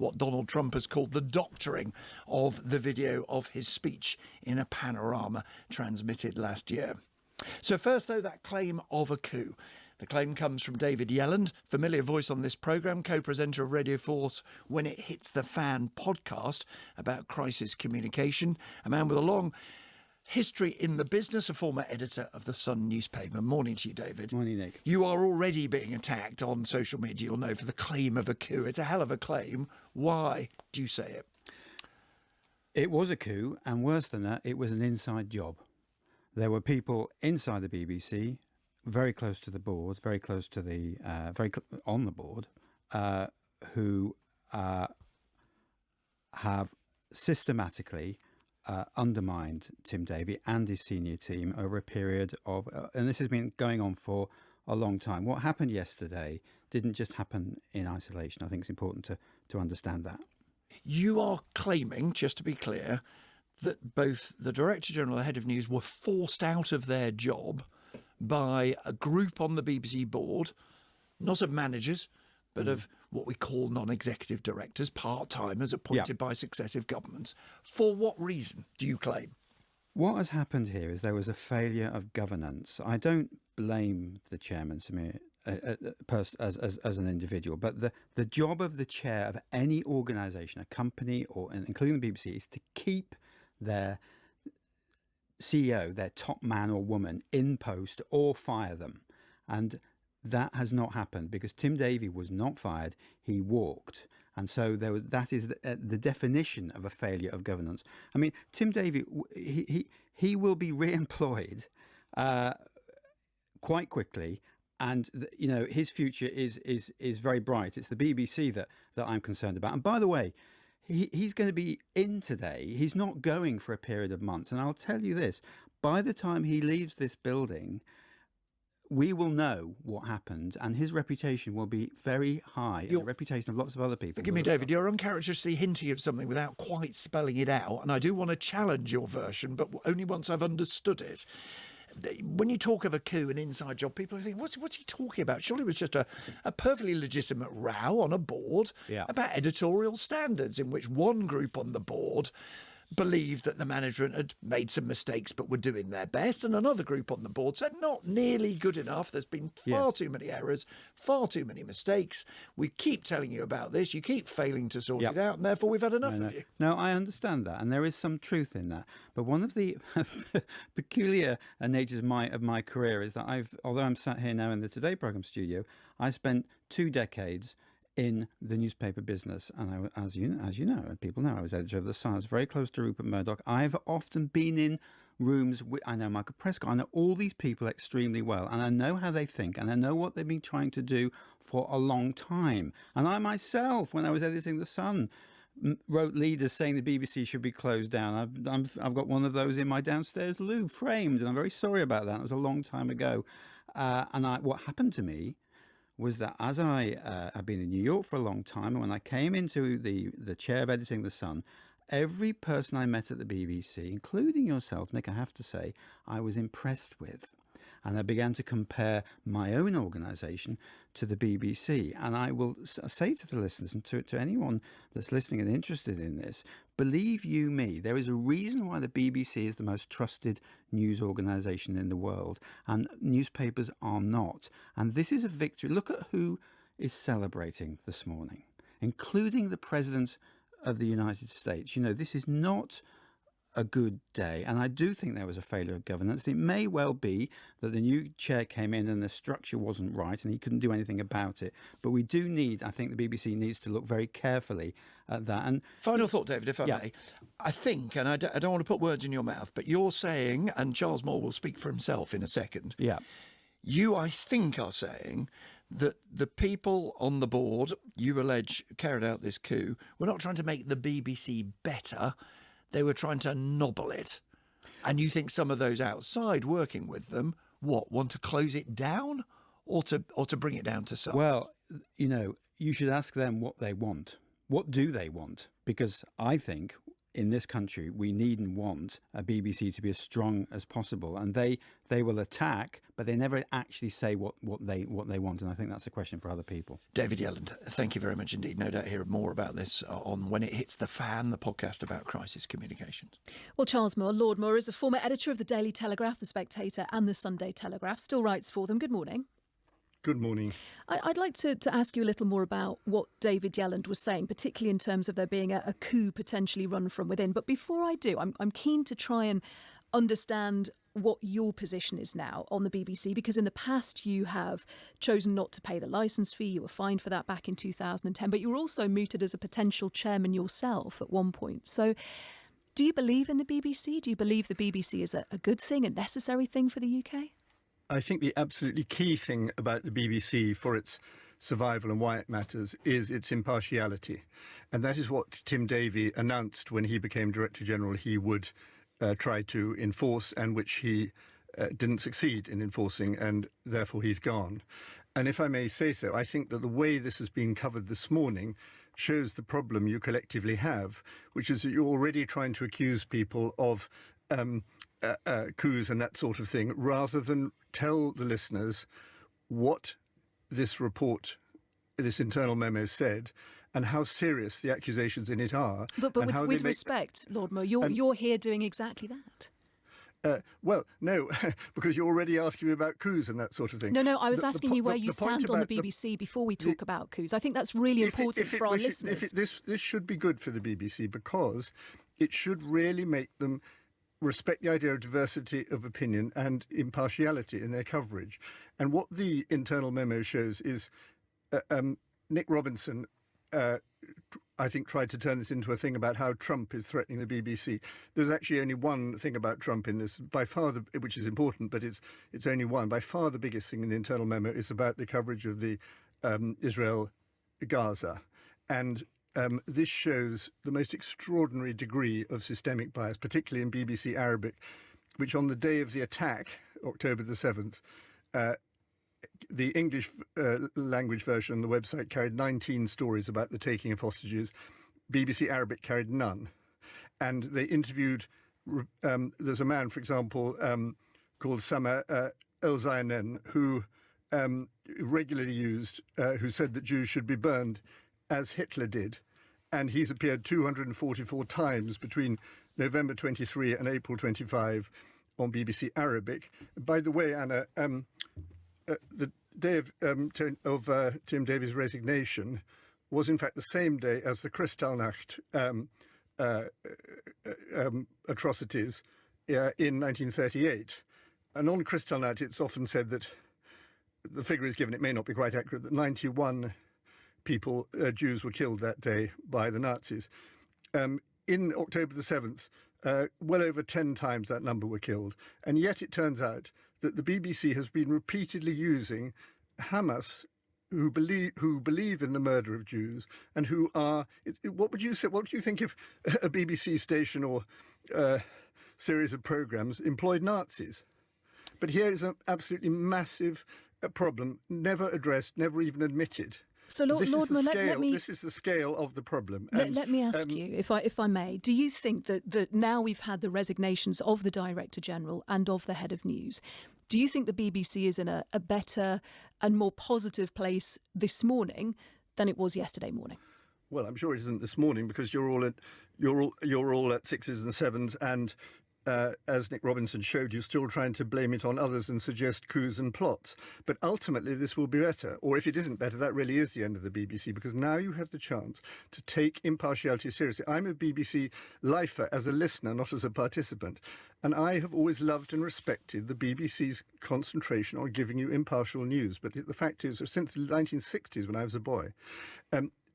what Donald Trump has called the doctoring of the video of his speech in a panorama transmitted last year. So first, though, that claim of a coup. The claim comes from David Yelland, familiar voice on this programme, co-presenter of Radio 4's When It Hits the Fan podcast about crisis communication, a man with a long history in the business, a former editor of the Sun newspaper. Morning to you, David. Morning, Nick. You are already being attacked on social media, you'll know, for the claim of a coup. It's a hell of a claim. Why do you say it? It was a coup, and worse than that, it was an inside job. There were people inside the BBC, very close to the board, very close to the, on the board, who have systematically undermined Tim Davie and his senior team over a period of, and this has been going on for a long time. What happened yesterday didn't just happen in isolation. I think it's important to understand that. You are claiming, just to be clear, that both the Director General and the Head of News were forced out of their job by a group on the BBC board, not of managers, but of what we call non-executive directors, part-timers appointed by successive governments. For what reason do you claim? What has happened here is there was a failure of governance. I don't blame the chairman, Samir, as an individual, but the job of the chair of any organisation, a company, or including the BBC, is to keep their CEO, their top man or woman, in post or fire them. And that has not happened because Tim Davie was not fired, he walked. And so that is the definition of a failure of governance. I mean, Tim Davie, he will be re-employed quite quickly. And, you know, his future is very bright. It's the BBC that I'm concerned about. And by the way, he's going to be in today. He's not going for a period of months. And I'll tell you this, by the time he leaves this building, we will know what happened and his reputation will be very high. And the reputation of lots of other people. Forgive me, David, you're uncharacteristically hinting of something without quite spelling it out. And I do want to challenge your version, but only once I've understood it. When you talk of a coup, an inside job, people think, what's he talking about? Surely it was just a perfectly legitimate row on a board about editorial standards in which one group on the board believed that the management had made some mistakes but were doing their best, and another group on the board said not nearly good enough. There's been far too many errors, far too many mistakes. We keep telling you about this. You keep failing to sort it out, and therefore we've had enough of you. No, I understand that, and there is some truth in that. But one of the peculiar natures of my career is that although I'm sat here now in the Today programme studio, I spent 2 decades in the newspaper business, and as you know, and people know, I was editor of the Sun. I was very close to Rupert Murdoch. I've often been in rooms I know Michael Prescott. I know all these people extremely well, and I know how they think, and I know what they've been trying to do for a long time. And I myself, when I was editing the Sun, wrote leaders saying the BBC should be closed down. I've got one of those in my downstairs loo, framed, and I'm very sorry about that. It was a long time ago. What happened to me was that as I have been in New York for a long time, and when I came into the chair of editing the Sun, every person I met at the BBC, including yourself, Nick, I have to say, I was impressed with. And I began to compare my own organisation to the BBC. And I will say to the listeners and to anyone that's listening and interested in this, believe you me, there is a reason why the BBC is the most trusted news organisation in the world, and newspapers are not. And this is a victory. Look at who is celebrating this morning, including the President of the United States. You know, this is not a good day, and I do think there was a failure of governance. It may well be that the new chair came in and the structure wasn't right and he couldn't do anything about it, but we do need, I think the BBC needs to look very carefully at that. And final thought, David, if I may, I think, and I don't want to put words in your mouth, but you're saying, and Charles Moore will speak for himself in a second, you, I think, are saying that the people on the board you allege carried out this coup were not trying to make the BBC better. They were trying to nobble it. And you think some of those outside working with them, want to close it down or to bring it down to size? Well, you know, you should ask them what they want. What do they want? Because I think in this country, we need and want a BBC to be as strong as possible, and they will attack, but they never actually say what they want, and I think that's a question for other people. David Yelland, thank you very much indeed. No doubt hear more about this on When It Hits the Fan, the podcast about crisis communications. Well, Charles Moore, Lord Moore, is a former editor of the Daily Telegraph, the Spectator and the Sunday Telegraph, still writes for them. Good morning. Good morning. I'd like to ask you a little more about what David Yelland was saying, particularly in terms of there being a coup potentially run from within. But before I do, I'm keen to try and understand what your position is now on the BBC, because in the past you have chosen not to pay the licence fee. You were fined for that back in 2010, but you were also mooted as a potential chairman yourself at one point. So do you believe in the BBC? Do you believe the BBC is a good thing, a necessary thing for the UK? I think the absolutely key thing about the BBC for its survival and why it matters is its impartiality. And that is what Tim Davie announced when he became Director General he would try to enforce, and which he didn't succeed in enforcing, and therefore he's gone. And if I may say so, I think that the way this has been covered this morning shows the problem you collectively have, which is that you're already trying to accuse people of coups and that sort of thing, rather than tell the listeners what this report, this internal memo said, and how serious the accusations in it are. But with respect, Lord Moore, you're here doing exactly that. Well, no, because you're already asking me about coups and that sort of thing. No, I was asking you where you stand on the BBC before we talk about coups. I think that's really important for our listeners. This should be good for the BBC, because it should really make them respect the idea of diversity of opinion and impartiality in their coverage. And what the internal memo shows is Nick Robinson, I think, tried to turn this into a thing about how Trump is threatening the BBC. There's actually only one thing about Trump in this, by far, which is important, but it's only one. By far the biggest thing in the internal memo is about the coverage of the Israel-Gaza. And this shows the most extraordinary degree of systemic bias, particularly in BBC Arabic, which on the day of the attack, October the 7th, the English language version on the website carried 19 stories about the taking of hostages. BBC Arabic carried none. And they interviewed, there's a man, for example, called Sama El-Zainen, who regularly used, who said that Jews should be burned as Hitler did. And he's appeared 244 times between November 23 and April 25 on BBC Arabic. By the way, Anna, the day of Tim Davie's resignation was in fact the same day as the Kristallnacht atrocities in 1938. And on Kristallnacht, it's often said that the figure is given, it may not be quite accurate, that 91 people, Jews, were killed that day by the Nazis. In October the 7th, well over 10 times that number were killed. And yet it turns out that the BBC has been repeatedly using Hamas, who believe in the murder of Jews, and who are, what would you say, what do you think if a BBC station or series of programmes employed Nazis? But here is an absolutely massive problem, never addressed, never even admitted. So, Lord Moore, this is the scale of the problem. Let me ask you, if I may, do you think that now we've had the resignations of the Director General and of the Head of News, do you think the BBC is in a better and more positive place this morning than it was yesterday morning? Well, I'm sure it isn't this morning, because you're all at sixes and sevens, and as Nick Robinson showed, you're still trying to blame it on others and suggest coups and plots. But ultimately, this will be better. Or if it isn't better, that really is the end of the BBC, because now you have the chance to take impartiality seriously. I'm a BBC lifer as a listener, not as a participant. And I have always loved and respected the BBC's concentration on giving you impartial news. But the fact is, since the 1960s, when I was a boy,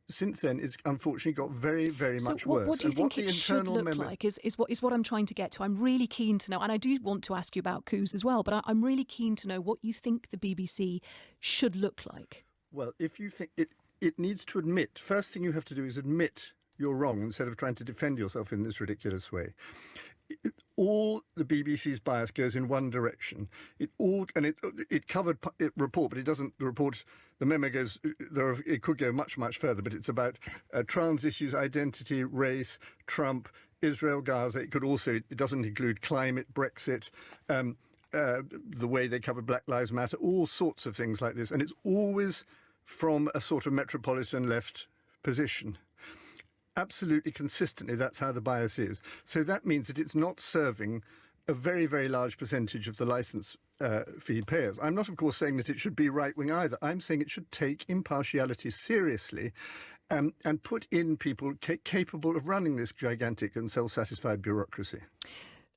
since then, it's unfortunately got very, very much worse. What do you think it should look like is what I'm trying to get to. I'm really keen to know, and I do want to ask you about coups as well, but I'm really keen to know what you think the BBC should look like. Well, if you think it needs to admit, first thing you have to do is admit you're wrong instead of trying to defend yourself in this ridiculous way. All the BBC's bias goes in one direction. It covered report, but it doesn't. The report, the memo goes. It could go much, much further, but it's about trans issues, identity, race, Trump, Israel, Gaza. It doesn't include climate, Brexit, the way they cover Black Lives Matter, all sorts of things like this. And it's always from a sort of metropolitan left position. Absolutely consistently, that's how the bias is. So that means that it's not serving a very, very large percentage of the licence fee payers. I'm not, of course, saying that it should be right-wing either. I'm saying it should take impartiality seriously and put in people capable of running this gigantic and self-satisfied bureaucracy.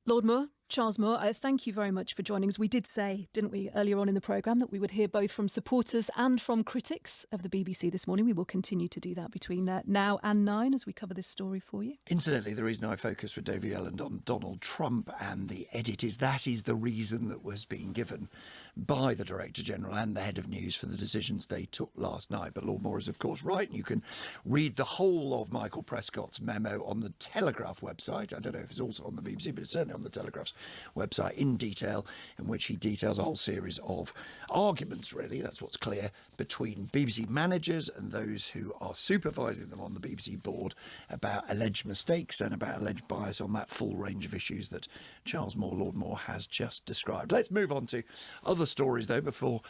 Lord Moore, Charles Moore, thank you very much for joining us. We did say, didn't we, earlier on in the programme that we would hear both from supporters and from critics of the BBC this morning. We will continue to do that between now and 9 as we cover this story for you. Incidentally, the reason I focused with David Yelland on Donald Trump and the edit is that is the reason that was being given by the Director General and the Head of News for the decisions they took last night. But Lord Moore is, of course, right. And you can read the whole of Michael Prescott's memo on the Telegraph website. I don't know if it's also on the BBC, but it's certainly on the Telegraph's website in detail, in which he details a whole series of arguments, really, that's what's clear, between BBC managers and those who are supervising them on the BBC board about alleged mistakes and about alleged bias on that full range of issues that Charles Moore, Lord Moore, has just described. Let's move on to other stories, though, before